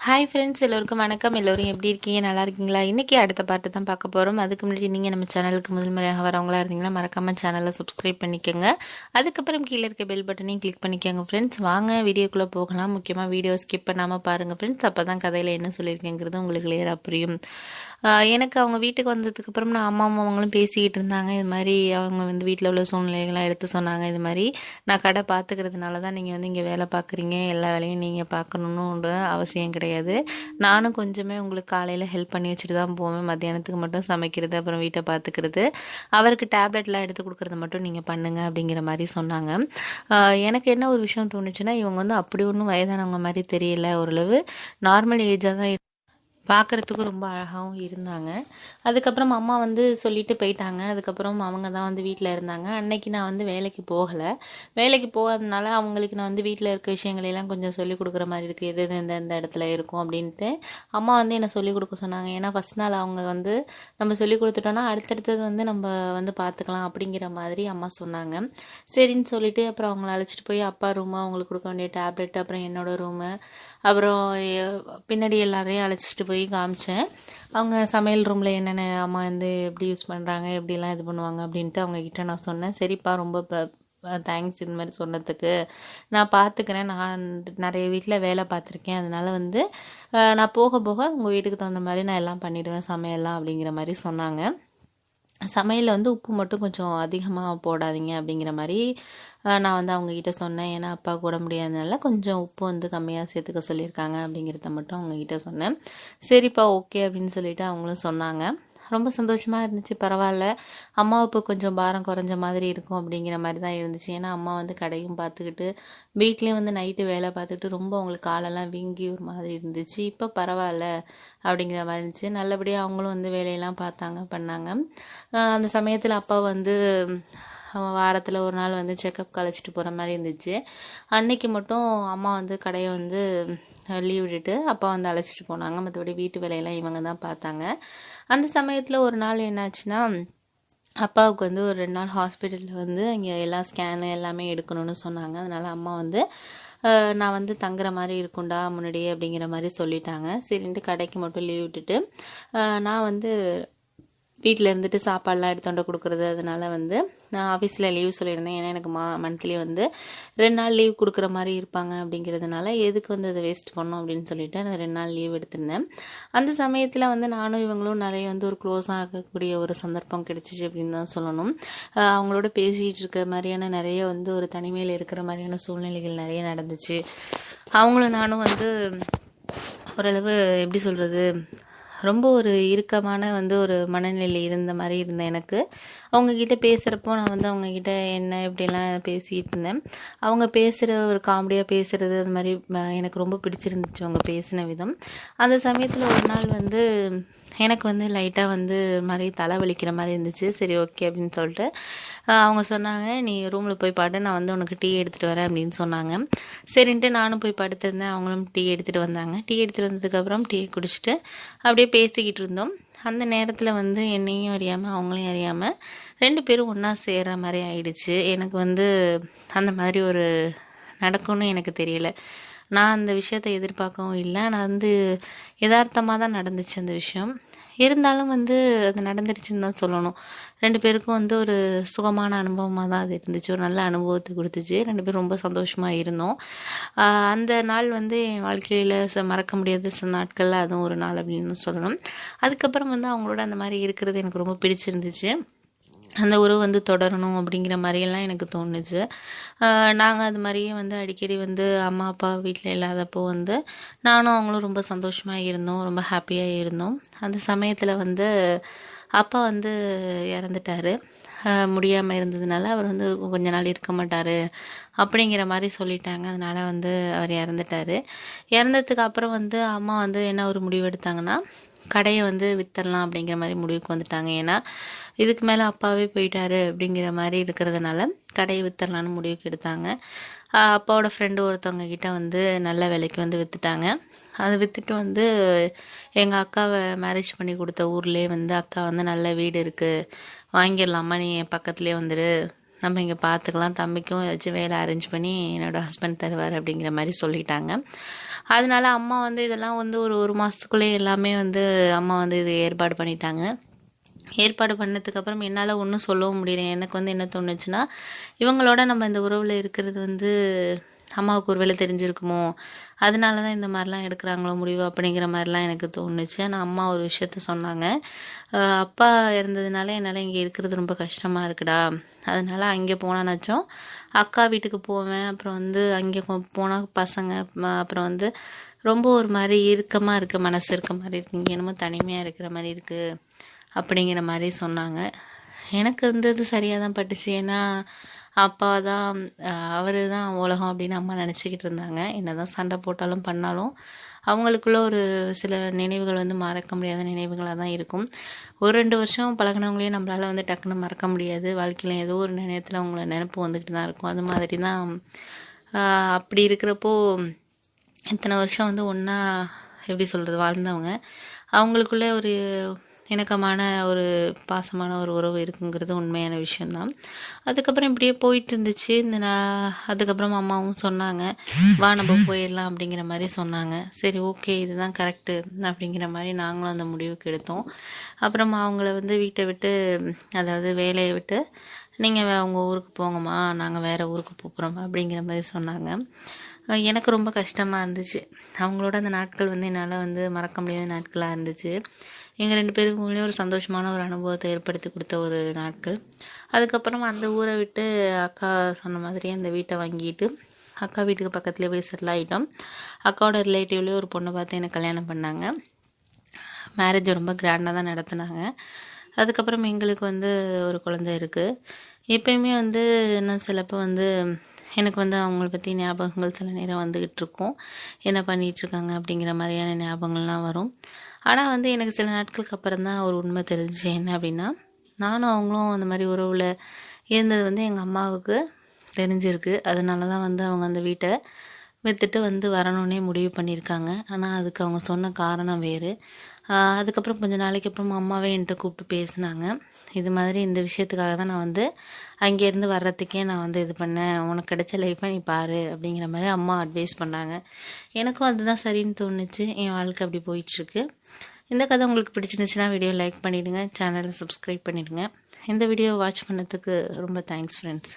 Hi friends, எல்லோருக்கும் வணக்கம். எல்லோரும் எப்படி இருக்கீங்க? நல்லா இருக்கீங்களா? இன்றைக்கி அடுத்த பாட்டு தான் பார்க்க போகிறோம். அதுக்கு முன்னாடி நீங்கள் நம்ம சேனலுக்கு முதல் முறையாக வரவங்களா இருந்தீங்கன்னா மறக்காமல் சேனலை சப்ஸ்கிரைப் பண்ணிக்கோங்க. அதுக்கப்புறம் கீழே இருக்க பெல் பட்டனையும் கிளிக் பண்ணிக்கோங்க ஃப்ரெண்ட்ஸ். வாங்க வீடியோக்குள்ளே போகலாம். முக்கியமாக வீடியோ ஸ்கிப் பண்ணாமல் பாருங்கள் ஃப்ரெண்ட்ஸ். அப்போ தான் கதையில் என்ன சொல்லியிருக்கேங்கிறது உங்களுக்கு கிளியராக புரியும். எனக்கு அவங்க வீட்டுக்கு வந்ததுக்கப்புறம் நான் அம்மாவும் அவங்களும் பேசிக்கிட்டு இருந்தாங்க. இது மாதிரி அவங்க வந்து வீட்டில் உள்ள சூழ்நிலைகள்லாம் எடுத்து சொன்னாங்க. இது மாதிரி நான் கடை பார்த்துக்கிறதுனால தான் நீங்கள் வந்து இங்கே வேலை பார்க்குறீங்க, எல்லா வேலையும் நீங்கள் பார்க்கணுன்ற அவசியம் கிடையாது. நானும் கொஞ்சமே உங்களுக்கு காலையில் ஹெல்ப் பண்ணி வச்சுட்டு தான் போவேன். மத்தியானத்துக்கு மட்டும் சமைக்கிறது, அப்புறம் வீட்டை பார்த்துக்கிறது, அவருக்கு டேப்லெட்லாம் எடுத்து கொடுக்குறது மட்டும் நீங்கள் பண்ணுங்கள் அப்படிங்கிற மாதிரி சொன்னாங்க. எனக்கு என்ன ஒரு விஷயம் தோணுச்சுன்னா, இவங்க வந்து அப்படி ஒன்றும் வயதானவங்க மாதிரி தெரியல, ஓரளவு நார்மல் ஏஜாக தான் பார்க்குறதுக்கும் ரொம்ப அழகாகவும் இருந்தாங்க. அதுக்கப்புறம் அம்மா வந்து சொல்லிட்டு போயிட்டாங்க. அதுக்கப்புறம் அவங்க தான் வந்து வீட்டில் இருந்தாங்க. அன்னைக்கு நான் வந்து வேலைக்கு போகலை. வேலைக்கு போகாதனால அவங்களுக்கு நான் வந்து வீட்டில் இருக்க விஷயங்களெல்லாம் கொஞ்சம் சொல்லிக் கொடுக்குற மாதிரி இருக்குது, எது எது எந்த இடத்துல இருக்கும் அப்படின்ட்டு அம்மா வந்து என்னை சொல்லிக் கொடுக்க சொன்னாங்க. ஏன்னா ஃபஸ்ட் நாள் அவங்க வந்து நம்ம சொல்லிக் கொடுத்துட்டோன்னா அடுத்தடுத்தது வந்து நம்ம வந்து பார்த்துக்கலாம் அப்படிங்கிற மாதிரி அம்மா சொன்னாங்க. சரின்னு சொல்லிட்டு அப்புறம் அவங்கள அழைச்சிட்டு போய் அப்பா ரூமு, அவங்களுக்கு கொடுக்க வேண்டிய டேப்லெட், அப்புறம் என்னோடய ரூமு, அப்புறம் பின்னாடி எல்லாரையும் அழைச்சிட்டு போய் காமிச்சேன். அவங்க சமையல் ரூமில் என்னென்ன அம்மா வந்து எப்படி யூஸ் பண்ணுறாங்க, எப்படிலாம் இது பண்ணுவாங்க அப்படின்ட்டு அவங்கக்கிட்ட நான் சொன்னேன். சரிப்பா, ரொம்ப தேங்க்ஸ் இது மாதிரி சொன்னதுக்கு, நான் பார்த்துக்கிறேன், நான் நிறைய வீட்டில் வேலை பார்த்துருக்கேன், அதனால் வந்து நான் போக போக உங்கள் வீட்டுக்கு தகுந்த மாதிரி நான் எல்லாம் பண்ணிவிடுவேன் சமையல்லாம் அப்படிங்கிற மாதிரி சொன்னாங்க. சமையலில் வந்து உப்பு மட்டும் கொஞ்சம் அதிகமாக போடாதீங்க அப்படிங்கிற மாதிரி நான் வந்து அவங்கக்கிட்ட சொன்னேன். ஏன்னா அப்பா கூட முடியாதனால கொஞ்சம் உப்பு வந்து கம்மியாக சேர்த்துக்க சொல்லியிருக்காங்க அப்படிங்கிறத மட்டும் அவங்கக்கிட்ட சொன்னேன். சரிப்பா, ஓகே அப்படின்னு சொல்லிட்டு அவங்களும் சொன்னாங்க. ரொம்ப சந்தோஷமாக இருந்துச்சு. பரவாயில்ல, அம்மாவுக்கு கொஞ்சம் பாரம் குறைஞ்ச மாதிரி இருக்கும் அப்படிங்கிற மாதிரி தான் இருந்துச்சு. ஏன்னா அம்மா வந்து கடையும் பார்த்துக்கிட்டு வீட்லேயும் வந்து நைட்டு வேலை பார்த்துக்கிட்டு ரொம்ப அவங்களுக்கு காலெல்லாம் வீங்கி ஒரு மாதிரி இருந்துச்சு. இப்போ பரவாயில்ல அப்படிங்கிற மாதிரி இருந்துச்சு. நல்லபடியாக அவங்களும் வந்து வேலையெல்லாம் பார்த்தாங்க, பண்ணாங்க. அந்த சமயத்தில் அப்பா வந்து வாரத்தில் ஒரு நாள் வந்து செக்கப் கழிச்சிட்டு போகிற மாதிரி இருந்துச்சு. அன்னைக்கு மட்டும் அம்மா வந்து கடையை வந்து லீவ் விட்டுட்டு அப்பா வந்து அழைச்சிட்டு போனாங்க. மற்றபடி வீட்டு வேலையெல்லாம் இவங்க தான் பார்த்தாங்க. அந்த சமயத்தில் ஒரு நாள் என்னாச்சுன்னா, அப்பாவுக்கு வந்து ஒரு 2 நாள் ஹாஸ்பிட்டலில் வந்து இங்கே எல்லா ஸ்கேனு எல்லாமே எடுக்கணும்னு சொன்னாங்க. அதனால் அம்மா வந்து நான் வந்து தங்குற மாதிரி இருக்கும்டா முன்னாடியே அப்படிங்கிற மாதிரி சொல்லிட்டாங்க. சரின்ட்டு கடைக்கு மட்டும் லீவ் விட்டுட்டு நான் வந்து வீட்டில் இருந்துட்டு சாப்பாடெலாம் எடுத்துகிட்டு கொடுக்குறது. அதனால் வந்து நான் ஆஃபீஸில் லீவ் சொல்லியிருந்தேன். ஏன்னா எனக்கு மந்த்லி வந்து 2 நாள் லீவ் கொடுக்குற மாதிரி இருப்பாங்க அப்படிங்கிறதுனால எதுக்கு வந்து அதை வேஸ்ட் பண்ணோம் அப்படின்னு சொல்லிட்டு நான் 2 நாள் லீவ் எடுத்திருந்தேன். அந்த சமயத்தில் வந்து நானும் இவங்களும் நிறைய வந்து ஒரு க்ளோஸ் ஆகக்கூடிய ஒரு சந்தர்ப்பம் கிடைச்சிச்சு அப்படின்னு தான் சொல்லணும். அவங்களோட பேசிகிட்டு இருக்க மாதிரியான நிறைய வந்து ஒரு தனிமையில் இருக்கிற மாதிரியான சூழ்நிலைகள் நிறைய நடந்துச்சு. அவங்களும் நானும் வந்து ஓரளவு எப்படி சொல்கிறது, ரொம்ப ஒரு இறுக்கமான வந்து ஒரு மனநிலை இருந்த மாதிரி இருந்தேன் எனக்கு. அவங்கக்கிட்ட பேசுகிறப்போ நான் வந்து அவங்கக்கிட்ட என்ன இப்படிலாம் பேசிகிட்டு இருந்தேன். அவங்க பேசுகிற ஒரு காமெடியாக பேசுகிறது அது மாதிரி எனக்கு ரொம்ப பிடிச்சிருந்துச்சு அவங்க பேசின விதம். அந்த சமயத்தில் ஒரு நாள் வந்து எனக்கு வந்து லைட்டாக வந்து மாதிரி தலை வலிக்கிற மாதிரி இருந்துச்சு. சரி, ஓகே அப்படின்னு சொல்லிட்டு அவங்க சொன்னாங்க, நீ ரூமில் போய் பாடு, நான் வந்து உனக்கு டீ எடுத்துகிட்டு வரேன் அப்படின்னு சொன்னாங்க. சரின்ட்டு நானும் போய் படுத்திருந்தேன். அவங்களும் டீ எடுத்துகிட்டு வந்தாங்க. டீ எடுத்துகிட்டு வந்ததுக்கப்புறம் டீ குடிச்சிட்டு அப்படியே பேசிக்கிட்டு இருந்தோம். அந்த நேரத்தில் வந்து என்னையும் அறியாமல் அவங்களையும் அறியாமல் 2 பேரும் ஒன்றா சேர்கிற மாதிரி ஆயிடுச்சு. எனக்கு வந்து அந்த மாதிரி ஒரு நடக்கும்னு எனக்கு தெரியல. நான் அந்த விஷயத்தை எதிர்பார்க்கவும் இல்லை. நான் வந்து யதார்த்தமாக தான் நடந்துச்சு அந்த விஷயம். இருந்தாலும் வந்து அது நடந்துருச்சுன்னு தான் சொல்லணும். 2 பேருக்கும் வந்து ஒரு சுகமான அனுபவமாக தான் அது இருந்துச்சு. ஒரு நல்ல அனுபவத்தை கொடுத்துச்சு. 2 பேரும் ரொம்ப சந்தோஷமாக இருந்தோம். அந்த நாள் வந்து என் வாழ்க்கையில் மறக்க முடியாத நாட்களில் அதுவும் ஒரு நாள் அப்படின்னு சொல்லணும். அதுக்கப்புறம் வந்து அவங்களோட அந்த மாதிரி இருக்கிறது எனக்கு ரொம்ப பிடிச்சிருந்துச்சு. அந்த உறவு வந்து தொடரணும் அப்படிங்கிற மாதிரியெல்லாம் எனக்கு தோணுச்சு. நாங்கள் அது மாதிரியே வந்து அடிக்கடி வந்து அம்மா அப்பா வீட்டில் இல்லாதப்போ வந்து நானும் அவங்களும் ரொம்ப சந்தோஷமாக இருந்தோம், ரொம்ப ஹாப்பியாக இருந்தோம். அந்த சமயத்தில் வந்து அப்பா வந்து இறந்துட்டார். முடியாமல் இருந்ததுனால அவர் வந்து கொஞ்ச நாள் இருக்க மாட்டார் அப்படிங்கிற மாதிரி சொல்லிட்டாங்க. அதனால் வந்து அவர் இறந்துட்டார். இறந்ததுக்கு அப்புறம் வந்து அம்மா வந்து என்ன ஒரு முடிவு எடுத்தாங்கன்னா, கடையை வந்து விற்றுடலாம் அப்படிங்கிற மாதிரி முடிவுக்கு வந்துட்டாங்க. ஏன்னா இதுக்கு மேலே அப்பாவே போயிட்டாரு அப்படிங்கிற மாதிரி இருக்கிறதுனால கடையை விற்றுடலான்னு முடிவுக்கு எடுத்தாங்க. அப்பாவோட ஃப்ரெண்டு ஒருத்தவங்க கிட்ட வந்து நல்ல விலைக்கு வந்து விற்றுட்டாங்க. அதை விற்றுட்டு வந்து எங்கள் அக்காவை மேரேஜ் பண்ணி கொடுத்த ஊர்லேயே வந்து அக்கா வந்து நல்ல வீடு இருக்குது, வாங்கிடலாமா, நீ என் பக்கத்துலேயே வந்துடு, நம்ம இங்கே பார்த்துக்கலாம், தம்பிக்கும் ஏதாச்சும் வேலை அரேஞ்ச் பண்ணி என்னோடய ஹஸ்பண்ட் தருவார் அப்படிங்கிற மாதிரி சொல்லிட்டாங்க. அதனால அம்மா வந்து இதெல்லாம் வந்து ஒரு மாதத்துக்குள்ளே எல்லாமே வந்து அம்மா வந்து இது ஏற்பாடு பண்ணிட்டாங்க. ஏற்பாடு பண்ணதுக்கப்புறம் என்னால் ஒன்றும் சொல்லவும் முடியல. எனக்கு வந்து என்ன தோணுச்சுன்னா, இவங்களோட நம்ம இந்த உறவில் இருக்கிறது வந்து அம்மாவுக்கு ஒரு வேளை தெரிஞ்சிருக்குமோ, அதனால தான் இந்த மாதிரிலாம் எடுக்கிறாங்களோ முடிவு அப்படிங்கிற மாதிரிலாம் எனக்கு தோணுச்சு. ஆனால் அம்மா ஒரு விஷயத்த சொன்னாங்க, அப்பா இறந்ததுனால என்னால் இங்கே இருக்கிறது ரொம்ப கஷ்டமாக இருக்குடா, அதனால் அங்கே போனானாச்சும் அக்கா வீட்டுக்கு போவேன். அப்புறம் வந்து அங்கே போனால் பசங்க அப்புறம் வந்து ரொம்ப ஒரு மாதிரி இறுக்கமாக இருக்குது, மனசு இருக்க மாதிரி இருக்குது, இங்கே என்னமோ தனிமையாக இருக்கிற மாதிரி இருக்குது அப்படிங்கிற மாதிரி சொன்னாங்க. எனக்கு வந்து இது சரியாக தான் பட்டுச்சு. ஏன்னா அப்பா தான் அவர் தான் உலகம் அப்படின்னு அம்மா நினச்சிக்கிட்டு இருந்தாங்க. என்ன தான் சண்டை போட்டாலும் பண்ணாலும் அவங்களுக்குள்ள ஒரு சில நினைவுகள் வந்து மறக்க முடியாத நினைவுகளாக தான் இருக்கும். ஒரு 2 வருஷம் பழகினவங்களையும் நம்மளால் வந்து டக்குன்னு மறக்க முடியாது. வாழ்க்கையில் ஏதோ ஒரு நேரத்தில் அவங்கள நினைப்பு வந்துக்கிட்டு தான் இருக்கும். அது மாதிரி தான் அப்படி இருக்கிறப்போ இத்தனை வருஷம் வந்து ஒன்றா எப்படி சொல்கிறது வாழ்ந்தவங்க, அவங்களுக்குள்ளே ஒரு இணக்கமான ஒரு பாசமான ஒரு உறவு இருக்குங்கிறது உண்மையான விஷயந்தான். அதுக்கப்புறம் இப்படியே போயிட்டு இருந்துச்சு. அதுக்கப்புறம் அம்மாவும் சொன்னாங்க, வா நம்ம போயிடலாம் அப்படிங்கிற மாதிரி சொன்னாங்க. சரி ஓகே, இதுதான் கரெக்டு அப்படிங்கிற மாதிரி நாங்களும் அந்த முடிவுக்கு எடுத்தோம். அப்புறம் அவங்கள வந்து வீட்டை விட்டு, அதாவது வேலையை விட்டு, நீங்கள் உங்கள் ஊருக்கு போங்கம்மா, நாங்கள் வேறு ஊருக்கு போகிறோம் அப்படிங்கிற மாதிரி சொன்னாங்க. எனக்கு ரொம்ப கஷ்டமாக இருந்துச்சு. அவங்களோட அந்த நாட்கள் வந்து என்னால் வந்து மறக்க முடியாத நாட்களாக இருந்துச்சு. எங்கள் 2 பேருக்குள்ளேயும் ஒரு சந்தோஷமான ஒரு அனுபவத்தை ஏற்படுத்தி கொடுத்த ஒரு நாட்கள். அதுக்கப்புறம் அந்த ஊரை விட்டு அக்கா சொன்ன மாதிரியே அந்த வீட்டை வாங்கிட்டு அக்கா வீட்டுக்கு பக்கத்துலேயே போய் செட்டில் ஆகிட்டோம். அக்காவோட ரிலேட்டிவ்லேயே ஒரு பொண்ணை பார்த்து எனக்கு கல்யாணம் பண்ணாங்க. மேரேஜ் ரொம்ப கிராண்டாக தான் நடத்துனாங்க. அதுக்கப்புறம் எங்களுக்கு வந்து ஒரு குழந்தை இருக்குது. எப்பயுமே வந்து நான் சிலப்போ வந்து எனக்கு வந்து அவங்கள பற்றி ஞாபகங்கள் சில நேரம் வந்துக்கிட்டு இருக்கும். என்ன பண்ணிகிட்ருக்காங்க அப்படிங்கிற மாதிரியான ஞாபகங்கள்லாம் வரும். ஆனால் வந்து எனக்கு சில நாட்களுக்கு அப்புறம் தான் ஒரு உண்மை தெரிஞ்சிச்சு. என்ன அப்படின்னா, நானும் அவங்களும் அந்த மாதிரி உறவில் இருந்தது வந்து எங்கள் அம்மாவுக்கு தெரிஞ்சிருக்கு. அதனால தான் வந்து அவங்க அந்த வீட்டை விற்றுட்டு வந்து வரணுன்னே முடிவு பண்ணியிருக்காங்க. ஆனால் அதுக்கு அவங்க சொன்ன காரணம் வேறு. அதுக்கப்புறம் கொஞ்சம் நாளைக்கு அப்புறம் அம்மாவே என்கிட்ட கூப்பிட்டு பேசினாங்க. இது மாதிரி இந்த விஷயத்துக்காக தான் நான் வந்து அங்கேருந்து வர்றதுக்கே நான் வந்து இது பண்ணேன், உனக்கு கிடைச்ச லைஃப்பை நீ பாரு அப்படிங்கிற மாதிரி அம்மா அட்வைஸ் பண்ணாங்க. எனக்கும் அதுதான் சரின்னு தோணுச்சு. என் வாழ்க்கை அப்படி போயிட்டுருக்கு. இந்த கதை உங்களுக்கு பிடிச்சிருந்துச்சுன்னா வீடியோ லைக் பண்ணிவிடுங்க, சேனலை சப்ஸ்கிரைப் பண்ணிவிடுங்க. இந்த வீடியோ வாட்ச் பண்ணதுக்கு ரொம்ப தேங்க்ஸ் ஃப்ரெண்ட்ஸ்.